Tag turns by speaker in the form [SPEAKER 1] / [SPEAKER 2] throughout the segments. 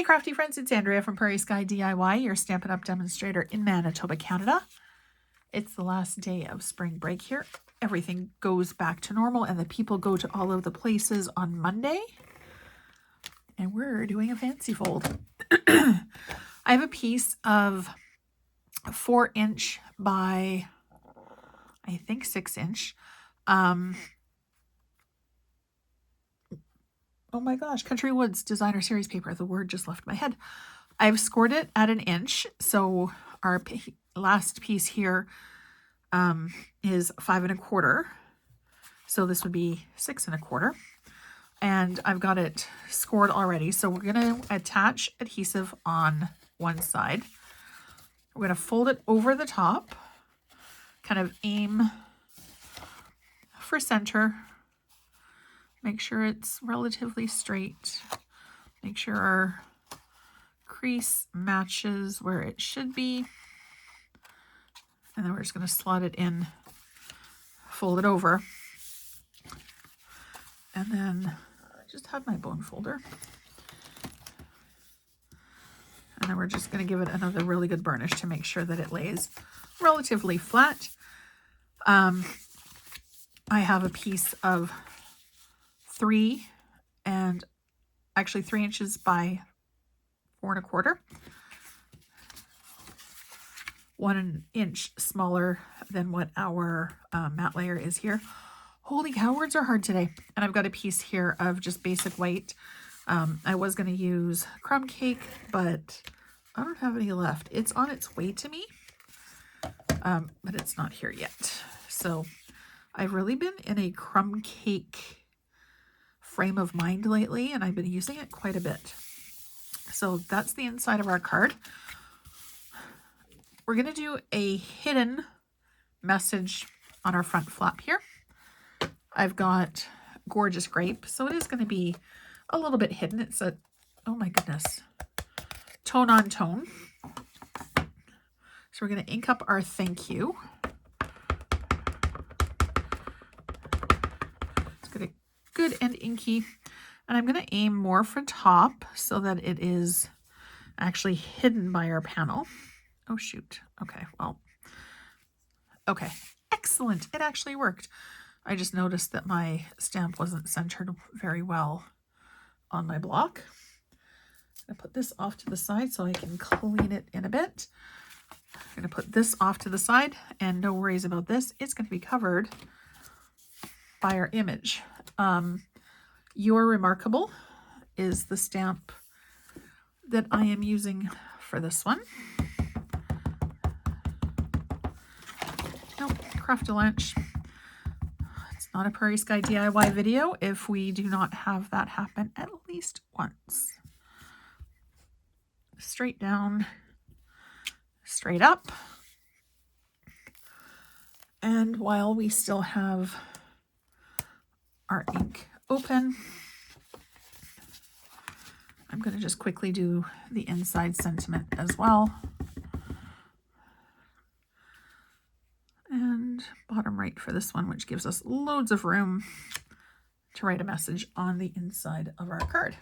[SPEAKER 1] crafty friends, it's Andrea from Prairie Sky DIY, your Stampin' Up! Demonstrator in Manitoba, Canada. It's the last day of spring break here. Everything goes back to normal and the people go to all of the places on Monday. And we're doing a fancy fold. I have a piece of 4" by, I think 6". Oh my gosh, Country Woods Designer Series paper. The word just left my head. I've scored it at 1 inch. So our last piece here is 5 1/4. So this would be 6 1/4. And I've got it scored already. So we're going to attach adhesive on one side. We're going to fold it over the top, kind of aim for center. Make sure it's relatively straight. Make sure our crease matches where it should be. And then we're just going to slot it in, fold it over. And then I just have my bone folder. And then we're just going to give it another really good burnish to make sure that it lays relatively flat. I have a piece of 3 inches by 4 1/4. 1 inch smaller than what our matte layer is here. Holy cow, words are hard today. And I've got a piece here of just basic white. I was going to use crumb cake, but I don't have any left. It's on its way to me, but it's not here yet. So I've really been in a crumb cake frame of mind lately, and I've been using it quite a bit. So that's the inside of our card. We're going to do a hidden message on our front flap here. I've got Gorgeous Grape, so it is going to be a little bit hidden. It's a, oh my goodness, tone on tone. So we're going to ink up our thank you. It's going to good and inky. And I'm going to aim more for top so that it is actually hidden by our panel. Oh, shoot. Okay, well, okay, excellent. It actually worked. I just noticed that my stamp wasn't centered very well on my block. I'm going to put this off to the side so I can clean it in a bit. I'm going to put this off to the side, and no worries about this. It's going to be covered by our image. You're Remarkable is the stamp that I am using for this one. Nope, Craft a Lunch. It's not a Prairie Sky DIY video if we do not have that happen at least once. Straight down, straight up. And while we still have our ink open, I'm going to just quickly do the inside sentiment as well. And bottom right for this one, which gives us loads of room to write a message on the inside of our card.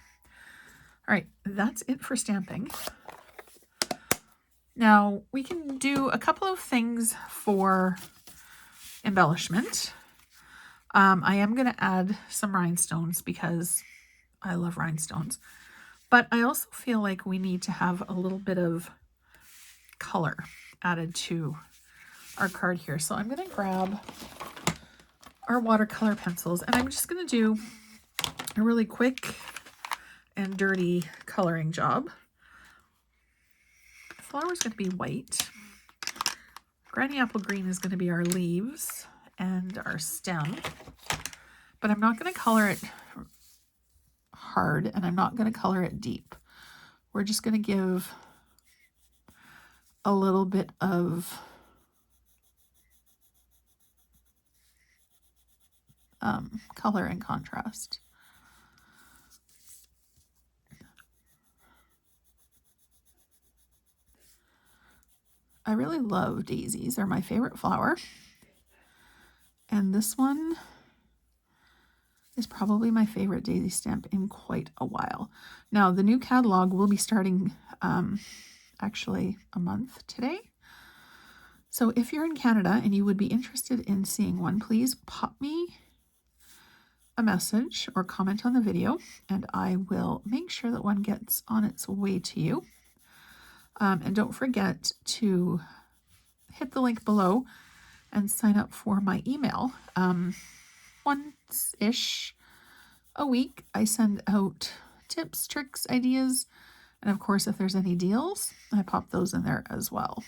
[SPEAKER 1] All right, that's it for stamping. Now we can do a couple of things for embellishment. I am going to add some rhinestones because I love rhinestones, but I also feel like we need to have a little bit of color added to our card here. So I'm going to grab our watercolor pencils and I'm just going to do a really quick and dirty coloring job. The flower is going to be white. Granny Apple Green is going to be our leaves and our stem, but I'm not going to color it hard and I'm not going to color it deep. We're just going to give a little bit of color and contrast. I really love daisies. They're my favorite flower. And this one is probably my favorite daisy stamp in quite a while. Now, the new catalog will be starting actually a month today. So if you're in Canada and you would be interested in seeing one, please pop me a message or comment on the video, and I will make sure that one gets on its way to you. And don't forget to hit the link below and sign up for my email. Once-ish a week, I send out tips, tricks, ideas, and of course, if there's any deals, I pop those in there as well.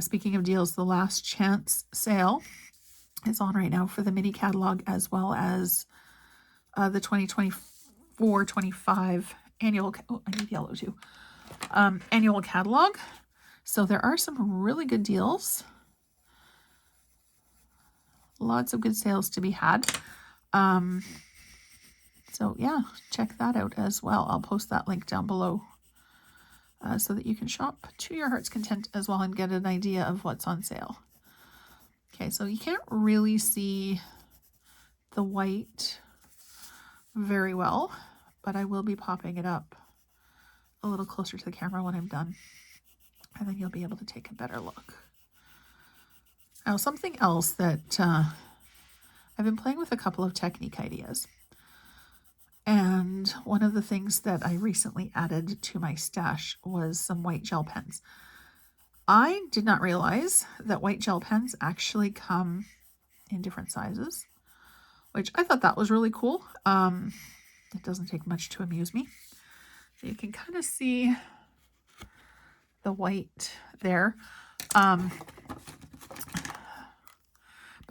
[SPEAKER 1] Speaking of deals, the last chance sale is on right now for the mini catalog, as well as the 2024-25 annual, oh, I need yellow too, annual catalog. So there are some really good deals. Lots of good sales to be had. So yeah, check that out as well. I'll post that link down below so that you can shop to your heart's content as well and get an idea of what's on sale. Okay, so you can't really see the white very well, but I will be popping it up a little closer to the camera when I'm done, and then you'll be able to take a better look. Now, something else that I've been playing with a couple of technique ideas. And one of the things that I recently added to my stash was some white gel pens. I did not realize that white gel pens actually come in different sizes, which I thought that was really cool. It doesn't take much to amuse me. So you can kind of see the white there. But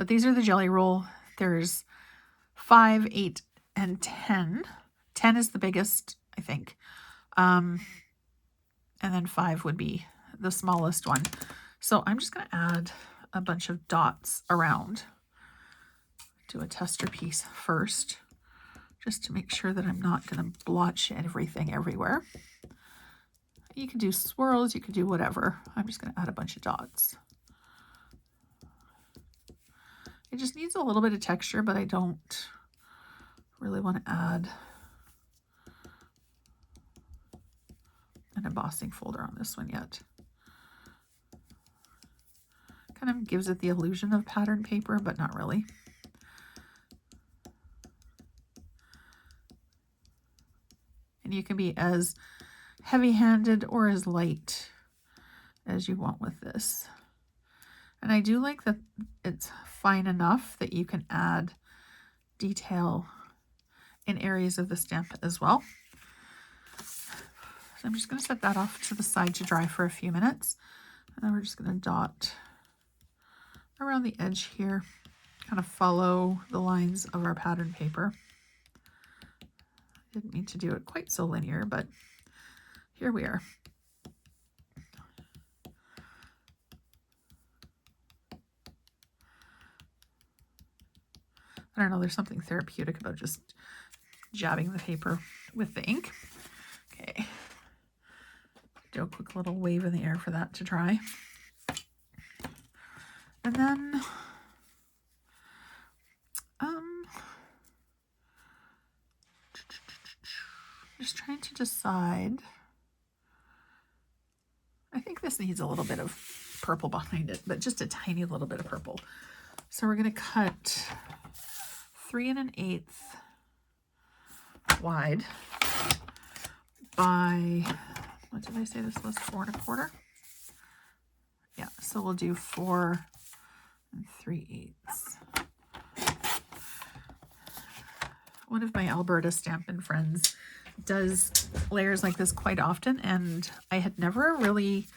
[SPEAKER 1] these are the Jelly Roll. There's 5, 8, and 10. 10 is the biggest, I think. And then 5 would be the smallest one. So I'm just going to add a bunch of dots around. Do a tester piece first, just to make sure that I'm not going to blotch everything everywhere. You could do swirls, you could do whatever. I'm just going to add a bunch of dots. It just needs a little bit of texture, but I don't really want to add an embossing folder on this one yet. Kind of gives it the illusion of pattern paper, but not really. And you can be as heavy-handed or as light as you want with this. And I do like that it's fine enough that you can add detail in areas of the stamp as well. So I'm just going to set that off to the side to dry for a few minutes. And then we're just going to dot around the edge here, kind of follow the lines of our pattern paper. Didn't mean to do it quite so linear, but here we are. I don't know, there's something therapeutic about just jabbing the paper with the ink. Okay. Do a quick little wave in the air for that to dry. And then just trying to decide. I think this needs a little bit of purple behind it, but just a tiny little bit of purple. So we're going to cut 3 1/8 wide by, what did I say this was, 4 1/4? Yeah, so we'll do 4 3/8. One of my Alberta Stampin' friends does layers like this quite often, and I had never really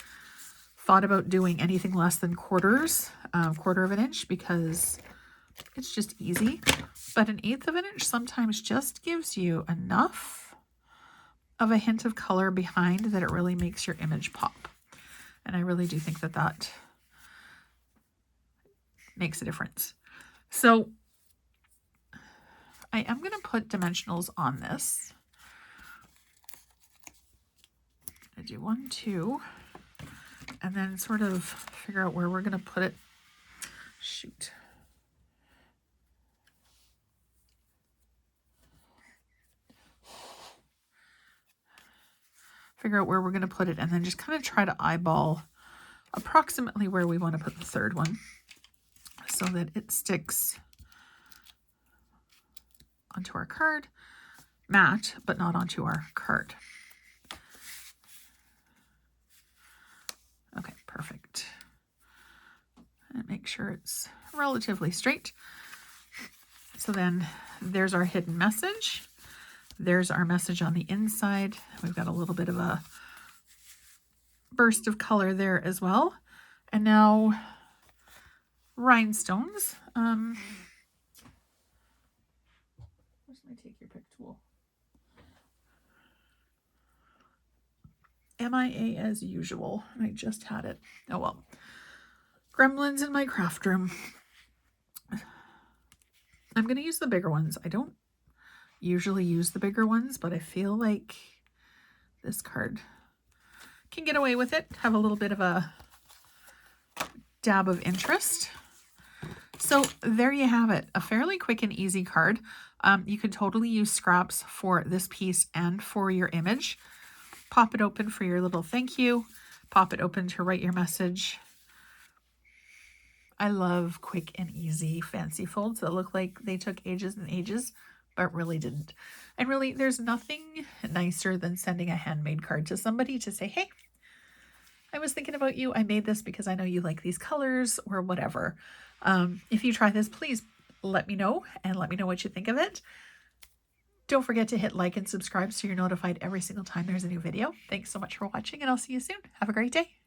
[SPEAKER 1] thought about doing anything less than quarters, quarter of an inch, because it's just easy. But 1/8 of an inch sometimes just gives you enough of a hint of color behind that it really makes your image pop. And I really do think that that makes a difference. So I am going to put dimensionals on this. I do 1, 2, and then sort of figure out where we're going to put it. Shoot. figure out where we're going to put it, and then just kind of try to eyeball approximately where we want to put the third one so that it sticks onto our card, matte, but not onto our card. Okay, perfect. And make sure it's relatively straight. So then there's our hidden message. There's our message on the inside. We've got a little bit of a burst of color there as well. And now rhinestones. Where's my take your pick tool? MIA as usual. I just had it. Oh well. Gremlins in my craft room. I'm going to use the bigger ones. I don't usually use the bigger ones, but I feel like this card can get away with it. Have a little bit of a dab of interest. So there you have it. A fairly quick and easy card. You could totally use scraps for this piece and for your image. Pop it open for your little thank you. Pop it open to write your message. I love quick and easy fancy folds that look like they took ages and ages, but really didn't. And really, there's nothing nicer than sending a handmade card to somebody to say, hey, I was thinking about you. I made this because I know you like these colors or whatever. If you try this, please let me know and let me know what you think of it. Don't forget to hit like and subscribe so you're notified every single time there's a new video. Thanks so much for watching, and I'll see you soon. Have a great day.